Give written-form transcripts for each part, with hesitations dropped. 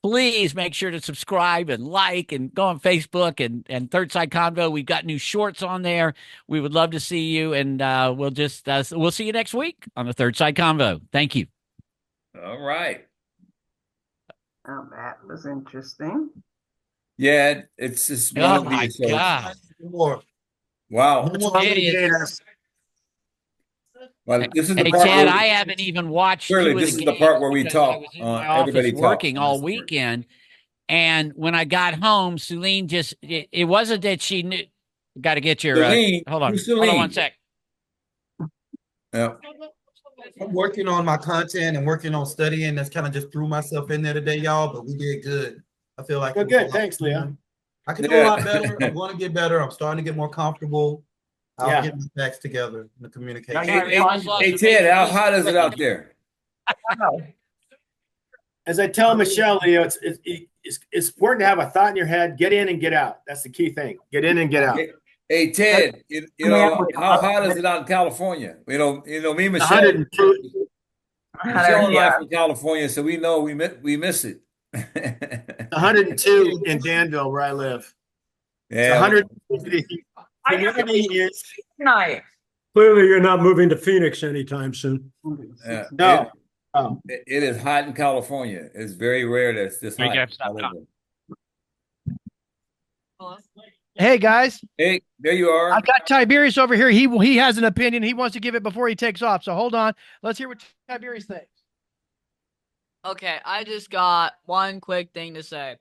please make sure to subscribe and like and go on Facebook and Third Side Convo. We've got new shorts on there. We would love to see you, and we'll see you next week on the Third Side Convo. Thank you. All right. Oh, that was interesting. Yeah, it's just one Oh of my these. So God. wow. That's why we hate us. Well, this is the Hey, part Ted, where I haven't even watched clearly two of the this is the games part where we because I talk. was in my office Everybody talks working on all this part. weekend. And when I got home, Celine it wasn't that she knew. Got to get your, Celine, hold on. who's Hold on one Celine? sec. Yeah. I'm working on my content and working on studying. That's kind of just threw myself in there today, y'all, but we did good. I feel like good. Thanks, Leo. I can do a lot better. I'm going to get better. I'm starting to get more comfortable. I'll get my facts together in the communication. Hey, Ted, how hot is it out there? As I tell Michelle, Leo, it's important to have a thought in your head. Get in and get out. That's the key thing. Get in and get out. Hey, Ted, you know how hot is it out in California? Me, and Michelle. 102. Michelle and I from California, so we know we miss it. 102 in Danville, where I live. Yeah. 150. Night. Clearly, you're not moving to Phoenix anytime soon. No. It is hot in California. It's very rare that it's this hot. Hey guys. Hey, there you are. I've got Tiberius over here. He has an opinion. He wants to give it before he takes off. So hold on. Let's hear what Tiberius thinks. Okay, I just got one quick thing to say.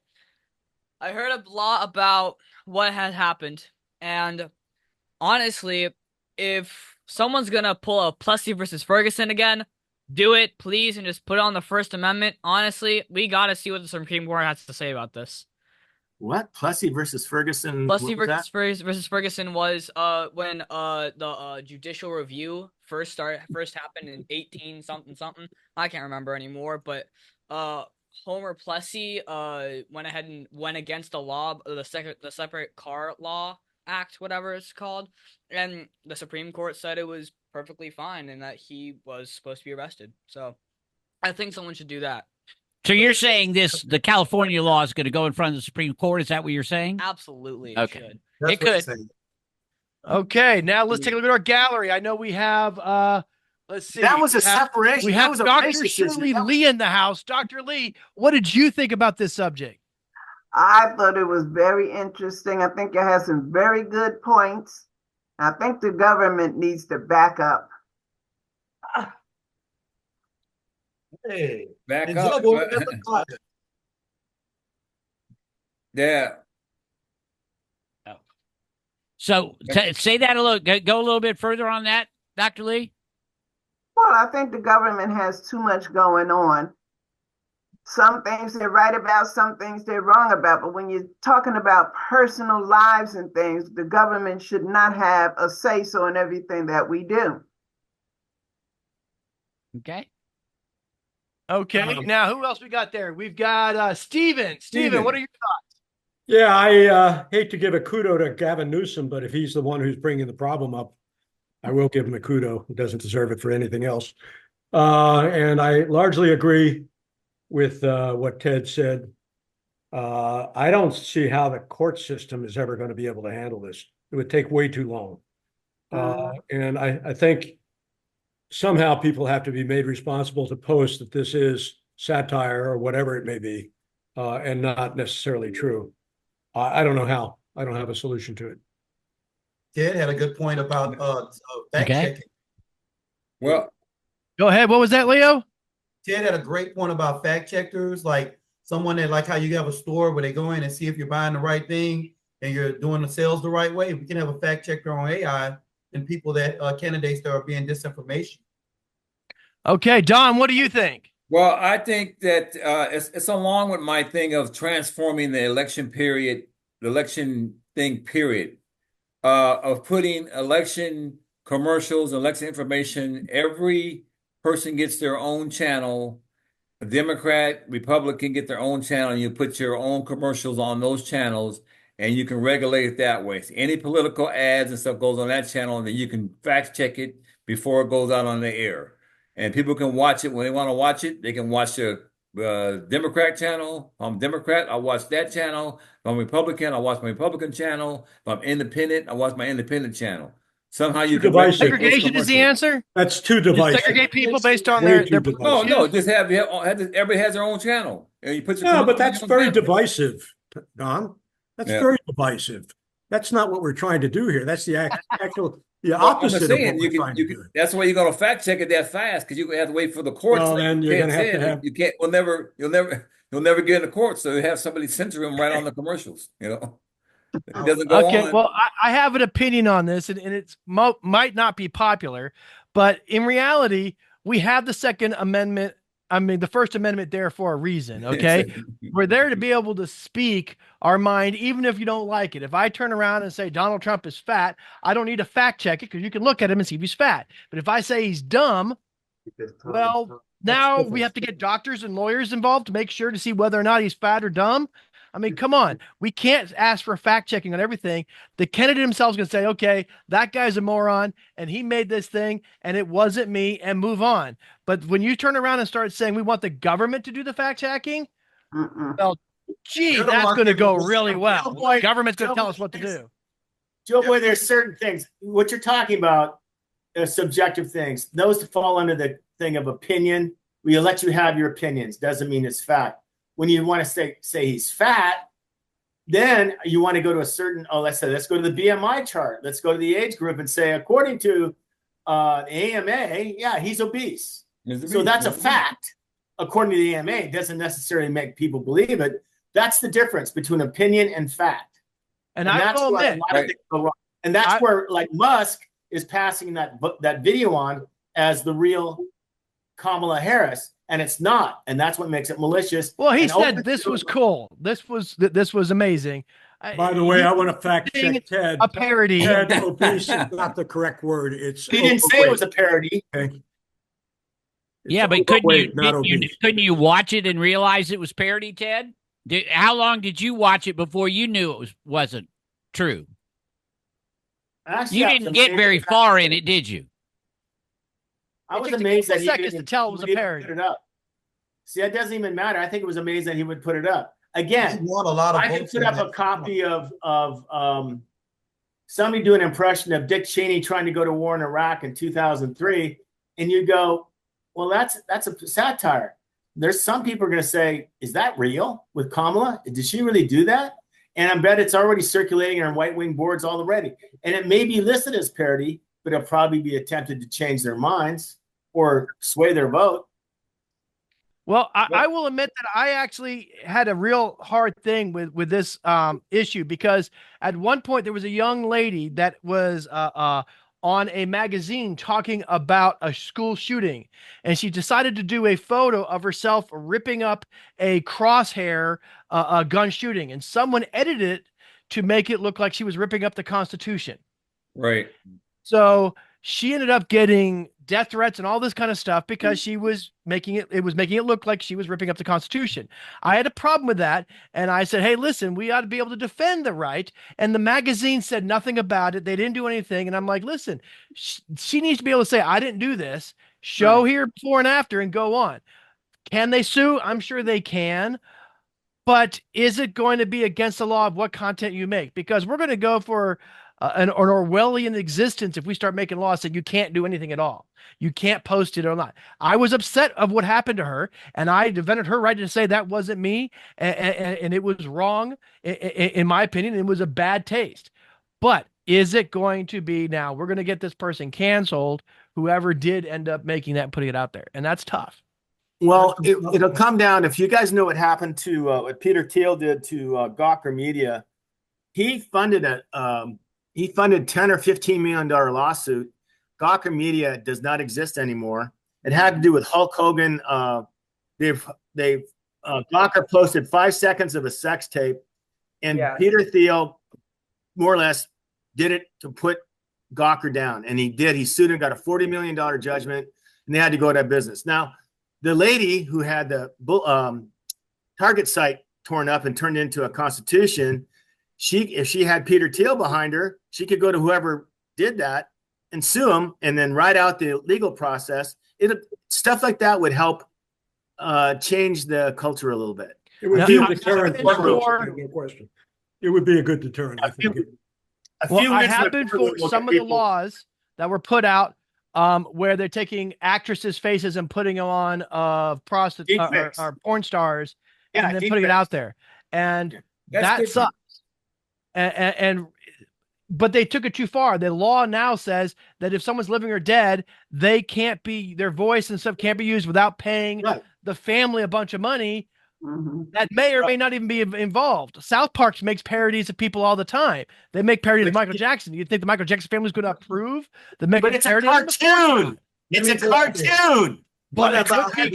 I heard a lot about what had happened, and honestly, if someone's gonna pull a Plessy versus Ferguson again, do it, please, and just put it on the First Amendment. Honestly, we gotta see what the Supreme Court has to say about this. What? Plessy versus Ferguson? Plessy versus Ferguson was when the judicial review first happened in 18 something. I can't remember anymore, but Homer Plessy went ahead and went against the law, the separate car law act, whatever it's called, and the Supreme Court said it was perfectly fine and that he was supposed to be arrested. So I think someone should do that. So you're saying the California law is going to go in front of the Supreme Court? Is that what you're saying? Absolutely. Okay. It could. Okay, now let's take a look at our gallery. I know we have let's see. That was a separation. We have Dr. Shirley Lee in the house. Dr. Lee, what did you think about this subject? I thought it was very interesting. I think it has some very good points. I think the government needs to back up. Hey, back up. Yeah. So say that a little. Go a little bit further on that, Dr. Lee. Well, I think the government has too much going on. Some things they're right about, some things they're wrong about. But when you're talking about personal lives and things, the government should not have a say-so in everything that we do. Okay. Okay. Now, who else we got there? We've got Steven. Steven, what are your thoughts? Yeah, I hate to give a kudo to Gavin Newsom, but if he's the one who's bringing the problem up, I will give him a kudo. He doesn't deserve it for anything else. And I largely agree with what Ted said. I don't see how the court system is ever going to be able to handle this. It would take way too long. And I think somehow people have to be made responsible to post that this is satire or whatever it may be, and not necessarily true. I don't know how. I don't have a solution to it. Ted had a good point about fact checking. Well, go ahead. What was that, Leo? Ted had a great point about fact checkers, like someone that, like how you have a store where they go in and see if you're buying the right thing and you're doing the sales the right way. We can have a fact checker on AI and people that candidates that are being disinformation. Okay, Don, what do you think? Well, I think that it's along with my thing of transforming the election period, the election thing period, of putting election commercials, election information. Every person gets their own channel. A Democrat, Republican get their own channel, and you put your own commercials on those channels, and you can regulate it that way. So any political ads and stuff goes on that channel, and then you can fact check it before it goes out on the air. And people can watch it when they want to watch it. They can watch the Democrat channel. If I'm Democrat, I watch that channel. If I'm Republican, I watch my Republican channel. If I'm independent, I watch my independent channel. Somehow you Too can regulate divisive. those Segregation is the commercials. answer. That's too You divisive. segregate people based on Way their too political No, divisive. no, views? everybody has their own channel. And you put your No, but commercial on that's your own very channel. divisive, Don. That's Yeah. very divisive. That's not what we're trying to do here. That's the actual the Well, I'm opposite just of what saying we're trying to do. that's why you're gonna fact check it that fast, because you have to wait for the courts. Well, then you're Ted gonna have to said, have you can't you'll never get in the court, so you have somebody censor him right on the commercials, you know. It doesn't go Okay, on. well, I have an opinion on this, and it's might not be popular, but in reality, we have the Second Amendment. I mean, the First Amendment there for a reason. Okay, we're there to be able to speak our mind, even if you don't like it. If I turn around and say Donald Trump is fat, I don't need to fact check it because you can look at him and see if he's fat. But if I say he's dumb, well, now we have to get doctors and lawyers involved to make sure to see whether or not he's fat or dumb. I mean, come on. We can't ask for fact checking on everything. The candidate himself is going to say, okay, that guy's a moron and he made this thing and it wasn't me, and move on. But when you turn around and start saying we want the government to do the fact checking, well, gee, that's going to go really well. The government's going to tell us what to do. Joe Boy, there's certain things. What you're talking about are subjective things. Those fall under the thing of opinion. We let you have your opinions. Doesn't mean it's fact. When you want to say he's fat, then you want to go to a certain, let's go to the BMI chart. Let's go to the age group and say, according to AMA, yeah, he's obese. So that's a fact. According to the AMA, it doesn't necessarily make people believe it. That's the difference between opinion and fact. And that's where And that's where, like, Musk is passing that video on as the real Kamala Harris. And it's not, and that's what makes it malicious. Well, he said this was cool. This was amazing. By the way, I want to fact check Ted. A parody. Ted, obese is not the correct word. It's he didn't say it was a parody. Okay. Yeah, but couldn't you watch it and realize it was parody, Ted? How long did you watch it before you knew it wasn't true? Actually, you didn't get very far in it, did you? I was amazed that he seconds to tell it was a parody. Put it up. See, that doesn't even matter. I think it was amazing that he would put it up. Again, I could put up a copy of somebody do an impression of Dick Cheney trying to go to war in Iraq in 2003, and you go, well, that's a satire. There's some people are going to say, is that real with Kamala? Did she really do that? And I bet it's already circulating on right wing boards already. And it may be listed as parody, but it'll probably be attempted to change their minds or sway their vote. Well, I will admit that I actually had a real hard thing with this issue, because at one point there was a young lady that was on a magazine talking about a school shooting, and she decided to do a photo of herself ripping up a crosshair gun shooting, and someone edited it to make it look like she was ripping up the Constitution. Right. So she ended up getting death threats and all this kind of stuff because she was making it look like she was ripping up the Constitution. I had a problem with that, and I said, hey, listen, we ought to be able to defend the right. And the magazine said nothing about it. They didn't do anything. And I'm like, listen, she needs to be able to say, I didn't do this, show here before and after, and go on. Can they sue? I'm sure they can. But is it going to be against the law of what content you make? Because we're going to go for an Orwellian existence if we start making laws saying you can't do anything at all. You can't post it or not. I was upset of what happened to her, and I defended her right to say that wasn't me, and it was wrong, in my opinion. It was a bad taste. But is it going to be now? We're going to get this person canceled, whoever did end up making that and putting it out there, and that's tough. Well, it'll come down, if you guys know what happened to what Peter Thiel did to Gawker Media. He funded $10 or $15 million lawsuit. Gawker Media does not exist anymore. It had to do with Hulk Hogan. Gawker posted 5 seconds of a sex tape, and Peter Thiel more or less did it to put Gawker down, and he did. He sued and got a $40 million judgment, and they had to go out of business. Now, the lady who had the Target site torn up and turned into a Constitution, if she had Peter Thiel behind her, she could go to whoever did that and sue him and then ride out the legal process. Stuff like that would help change the culture a little bit. It would Now, be a I've deterrent. been For for- no question. It would be a good deterrent, I think. Well, I have been for some of the laws that were put out where they're taking actresses' faces and putting them on prostitutes or porn stars and then putting it out there. And that sucks. But they took it too far. The law now says that if someone's living or dead, they can't be, their voice and stuff can't be used without paying the family a bunch of money. That may or may not even be involved. South Park makes parodies of people all the time. They make parodies of Michael Jackson. You think the Michael Jackson family is going to approve the making But it's a cartoon. It's a cartoon. What But about, I think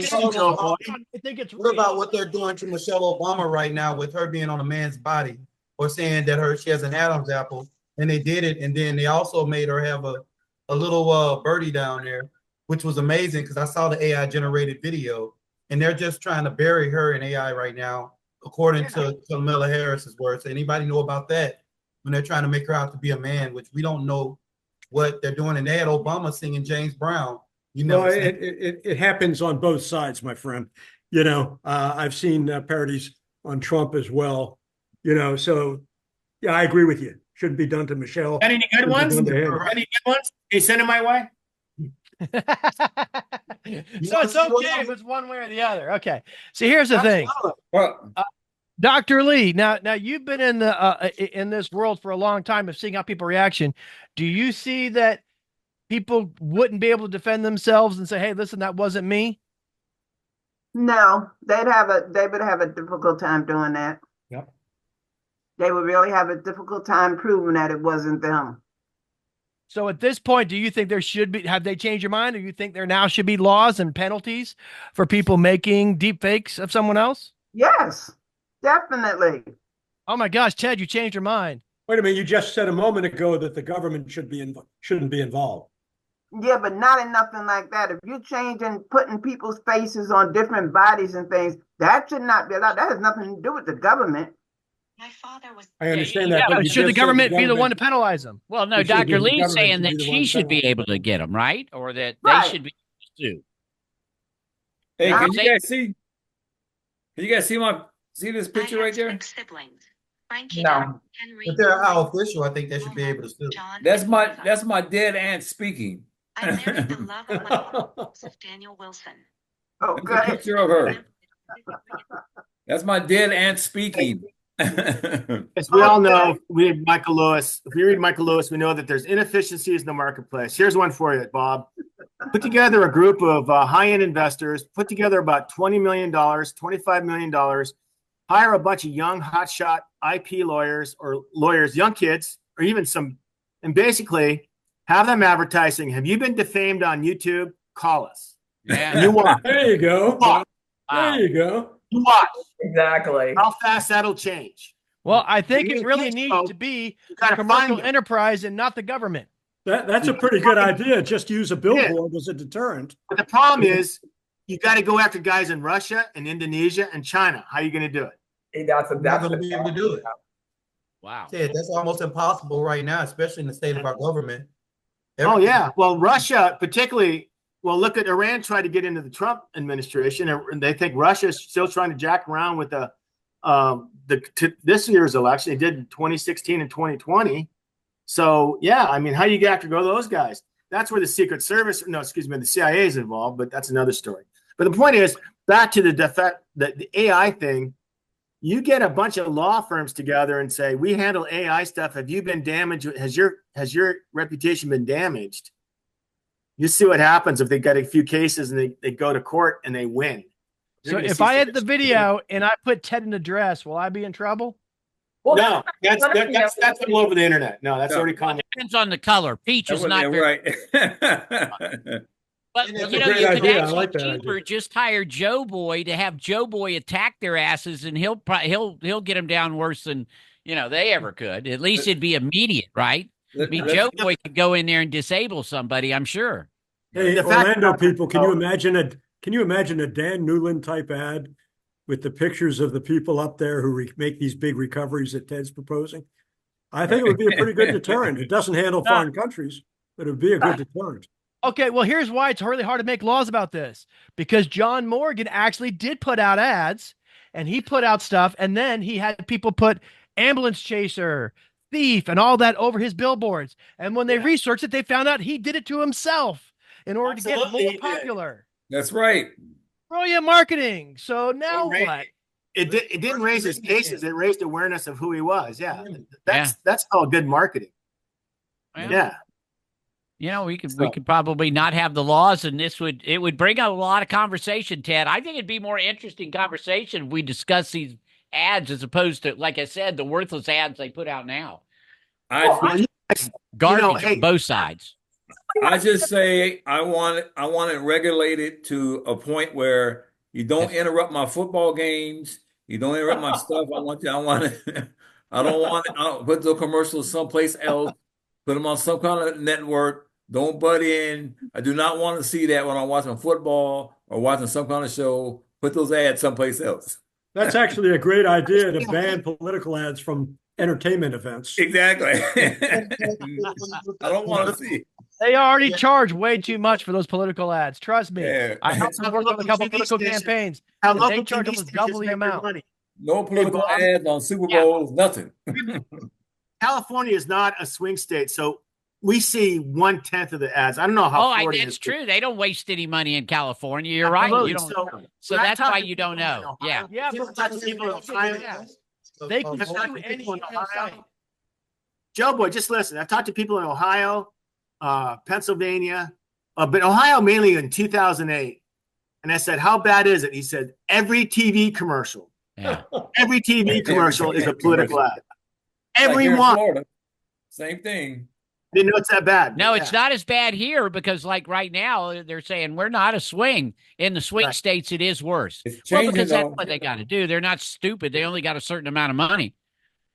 it's what about what they're doing to Michelle Obama right now with her being on a man's body, or saying that she has an Adam's apple, and they did it, and then they also made her have a little birdie down there, which was amazing because I saw the AI generated video. And they're just trying to bury her in AI right now, according to Kamala Harris's words. Anybody know about that? When they're trying to make her out to be a man, which we don't know what they're doing. And they had Obama singing James Brown. It happens on both sides, my friend. I've seen parodies on Trump as well. So yeah, I agree with you. Shouldn't be done to Michelle. Any good ones? Any good ones? Can you send them my way? So it's okay if it's one way or the other. Okay. So here's the thing. Dr. Lee, now you've been in this world for a long time of seeing how people reaction. Do you see that people wouldn't be able to defend themselves and say, "Hey, listen, that wasn't me"? No, they would have a difficult time doing that. Yep. They would really have a difficult time proving that it wasn't them. So at this point, do you think there should be, have they changed your mind, or you think there now should be laws and penalties for people making deep fakes of someone else? Yes, definitely. Oh my gosh, Ted, you changed your mind. Wait a minute, you just said a moment ago that the government shouldn't be involved. Yeah, but not in nothing like that. If you're changing, putting people's faces on different bodies and things, that should not be allowed. That has nothing to do with the government. My father was. I understand that. But should the government be the one to penalize them? Well, no, Dr. Lee's saying that she should be able to get them, right? Or that they should be able to. Hey, can you guys see? Can you guys see this picture right there? Siblings. No. If they're how official, I think they should be able to sue. That's my dead aunt speaking. I married the love of my life, Daniel Wilson. Okay. That's a picture of her. That's my dead aunt speaking. As we all know, we read Michael Lewis. If we read Michael Lewis, we know that there's inefficiencies in the marketplace. Here's one for you, Bob. Put together a group of high-end investors, put together about $20 million, $25 million, hire a bunch of young hotshot IP lawyers or lawyers, young kids, or even some, and basically have them advertising. Have you been defamed on YouTube? Call us. Yeah. You watch. There you go. Wow. There you go. You watch. Exactly. How fast that'll change. Well, I think it really needs to be a commercial enterprise and not the government. That's a pretty good idea. Just use a billboard as a deterrent. But the problem is, you got to go after guys in Russia and Indonesia and China. How are you going to do it? Hey, that's not going to be able to do it. Wow. Ted, that's almost impossible right now, especially in the state of our government. Oh, yeah. Well, Russia, particularly, well, look at Iran tried to get into the Trump administration, and they think Russia is still trying to jack around with this year's election. They did in 2016 and 2020. So, yeah, I mean, how do you get after those guys? That's where the Secret Service, the CIA is involved, but that's another story. But the point is, back to the AI thing, you get a bunch of law firms together and say, we handle AI stuff. Have you been damaged? Has your reputation been damaged? You see what happens if they get a few cases and they go to court and they win. So if I had the video and I put Ted in the dress, will I be in trouble? Well, no, that's all over the internet. No, that's already common. Depends on the color. Peach is not very right. But you could actually cheaper just hire Joe Boy to have Joe Boy attack their asses, and he'll get them down worse than they ever could. At least it'd be immediate, right? I mean, Joe Boy could go in there and disable somebody, I'm sure. Hey, Orlando people, can you imagine a Dan Newland type ad with the pictures of the people up there who make these big recoveries that Ted's proposing? I think it would be a pretty good deterrent. It doesn't handle foreign countries, but it would be a good deterrent. Okay, well, here's why it's really hard to make laws about this. Because John Morgan actually did put out ads and he put out stuff, and then he had people put ambulance chaser, thief, and all that over his billboards. And when they researched it, they found out he did it to himself in order to get more popular. That's right. Brilliant marketing. So now what? It didn't raise his cases. It raised awareness of who he was. Yeah, that's called good marketing. Yeah. You know, we could probably not have the laws, and it would bring up a lot of conversation, Ted. I think it'd be more interesting conversation if we discuss these ads as opposed to, like I said, the worthless ads they put out now. Garbage on both sides. I just say I want it regulated to a point where you don't interrupt my football games. You don't interrupt my stuff. I'll put the commercials someplace else. Put them on some kind of network. Don't butt in. I do not want to see that when I'm watching football or watching some kind of show. Put those ads someplace else. That's actually a great idea to ban political ads from entertainment events. Exactly. I don't want to see. They already charge way too much for those political ads. Trust me. Yeah. I helped work on a couple political campaigns. They charge almost double the amount. No political ads on Super Bowls, nothing. California is not a swing state, so we see 1/10 of the ads. I don't know how. It's true. They don't waste any money in California. You're right. You don't. So that's why you don't know. Yeah. Yeah. They can do anything. Joe boy, just listen. I've talked to people in Ohio, Pennsylvania, but Ohio mainly in 2008. And I said, "How bad is it?" He said, "Every TV commercial, every TV commercial is a political ad. Everyone." Like same thing. Didn't know it's that bad. No, it's not as bad here because, like right now, they're saying we're not a swing. In the swing states, it is worse. Changing, because that's what they got to do. They're not stupid. They only got a certain amount of money.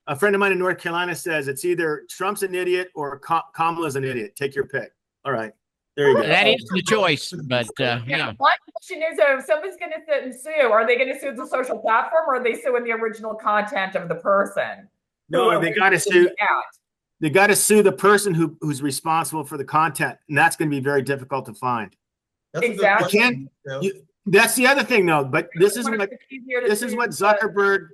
A friend of mine in North Carolina says it's either Trump's an idiot or Kamala's an idiot. Take your pick. All right. There you go. That is the choice. But, My question is, if someone's going to sit and sue, are they going to sue the social platform or are they suing the original content of the person? No, they got to sue. They got to sue the person who's responsible for the content, and that's going to be very difficult to find. Exactly. That's the other thing, though. But this is what Zuckerberg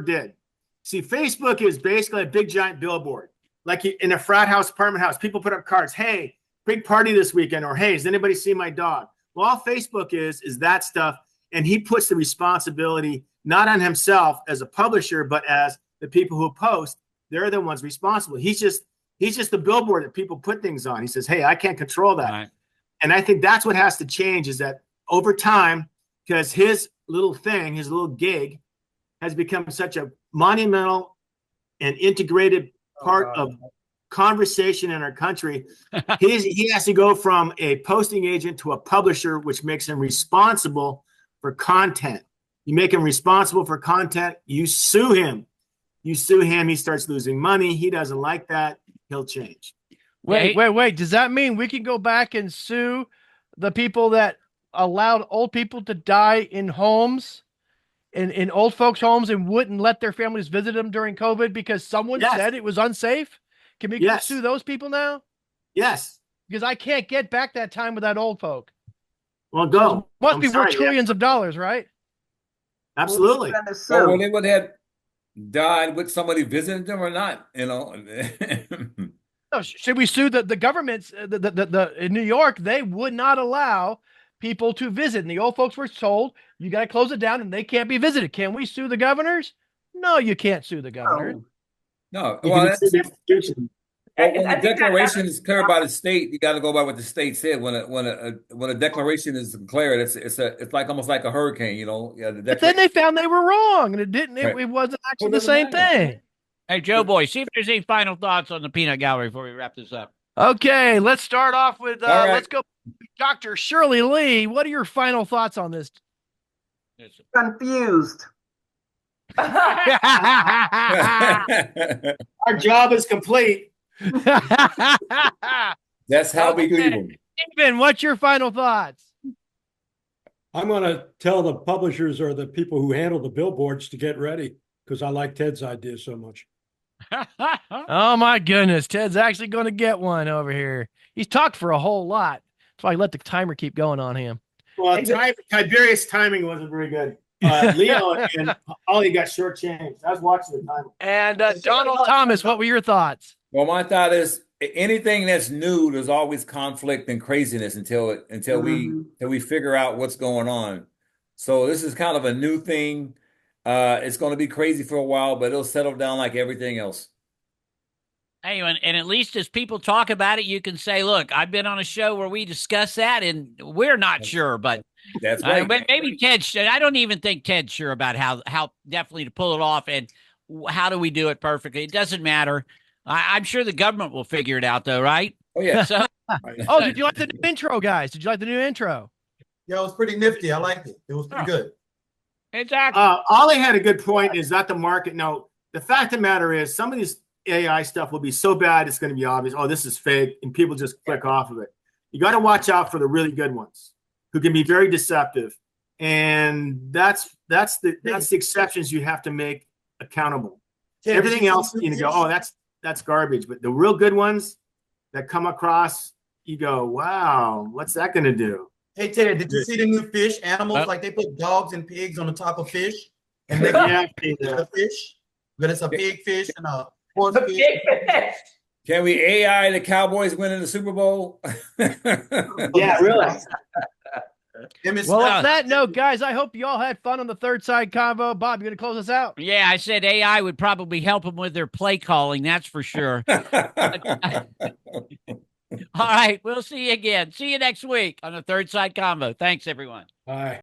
did. See, Facebook is basically a big giant billboard, like in a frat house, apartment house. People put up cards. Hey, big party this weekend, or hey, does anybody see my dog? Well, all Facebook is that stuff, and he puts the responsibility not on himself as a publisher, but as the people who post. They're the ones responsible. He's just the billboard that people put things on. He says, "Hey, I can't control that." Right. And I think that's what has to change is that over time, because his little thing, his little gig has become such a monumental and integrated part of conversation in our country. He has to go from a posting agent to a publisher, which makes him responsible for content. You make him responsible for content, you sue him. He starts losing money. He doesn't like that. He'll change. Wait. Does that mean we can go back and sue the people that allowed old people to die in homes, in old folks' homes, and wouldn't let their families visit them during COVID because someone said it was unsafe? Can we sue those people now? Yes. Because I can't get back that time with that old folk. Well, go. Must be worth trillions of dollars, right? Absolutely. Well, they would have died with somebody visiting them or not, No, should we sue the governments? In New York, they would not allow people to visit, and the old folks were told you got to close it down, and they can't be visited. Can we sue the governors? No, you can't sue the governors. No. Well, when the declaration is declared by the state, you got to go by what the state said. When a declaration is declared, it's like almost like a hurricane, But then they found they were wrong, and it didn't. Right. It wasn't actually the same thing. Hey, Joe boy, see if there's any final thoughts on the peanut gallery before we wrap this up. Okay, let's start off with let's go, Dr. Shirley Lee. What are your final thoughts on this? Confused. Our job is complete. That's how we leave them. Stephen, what's your final thoughts? I'm going to tell the publishers or the people who handle the billboards to get ready because I like Ted's idea so much. Oh my goodness, Ted's actually going to get one over here. He's talked for a whole lot. That's why I let the timer keep going on him. Well, Tiberius' timing wasn't very good. Leo and Ollie got shortchanged. I was watching the timer. And Donald Thomas, what were your thoughts? Well, my thought is anything that's new, there's always conflict and craziness until we figure out what's going on. So this is kind of a new thing. It's going to be crazy for a while, but it'll settle down like everything else. Hey, and at least as people talk about it, you can say, look, I've been on a show where we discuss that and we're not sure, but that's right. But maybe Ted, I don't even think Ted's sure about how definitely to pull it off and how do we do it perfectly. It doesn't matter. I'm sure the government will figure it out though, right? Oh, yeah. So, oh, did you like the new intro, guys? Did you like the new intro? Yeah, it was pretty nifty. I liked it. It was pretty good. Exactly. Ollie had a good point. Is that the market? No, the fact of the matter is some of these AI stuff will be so bad it's going to be obvious. Oh, this is fake, and people just click off of it. You got to watch out for the really good ones who can be very deceptive, and that's the exceptions you have to make accountable. Yeah, everything else, you go, oh, that's garbage. But the real good ones that come across, you go, wow, what's that going to do? Hey, Ted, did you see the new fish animals? Like they put dogs and pigs on the top of fish, and they the fish, but it's a pig fish and a horse fish. Can we AI the Cowboys winning the Super Bowl? Yeah, really. Well, on that note, guys, I hope you all had fun on the Third Side Convo. Bob, you going to close us out? Yeah, I said AI would probably help them with their play calling. That's for sure. All right, we'll see you again. See you next week on the Third Side Convo. Thanks, everyone. Bye.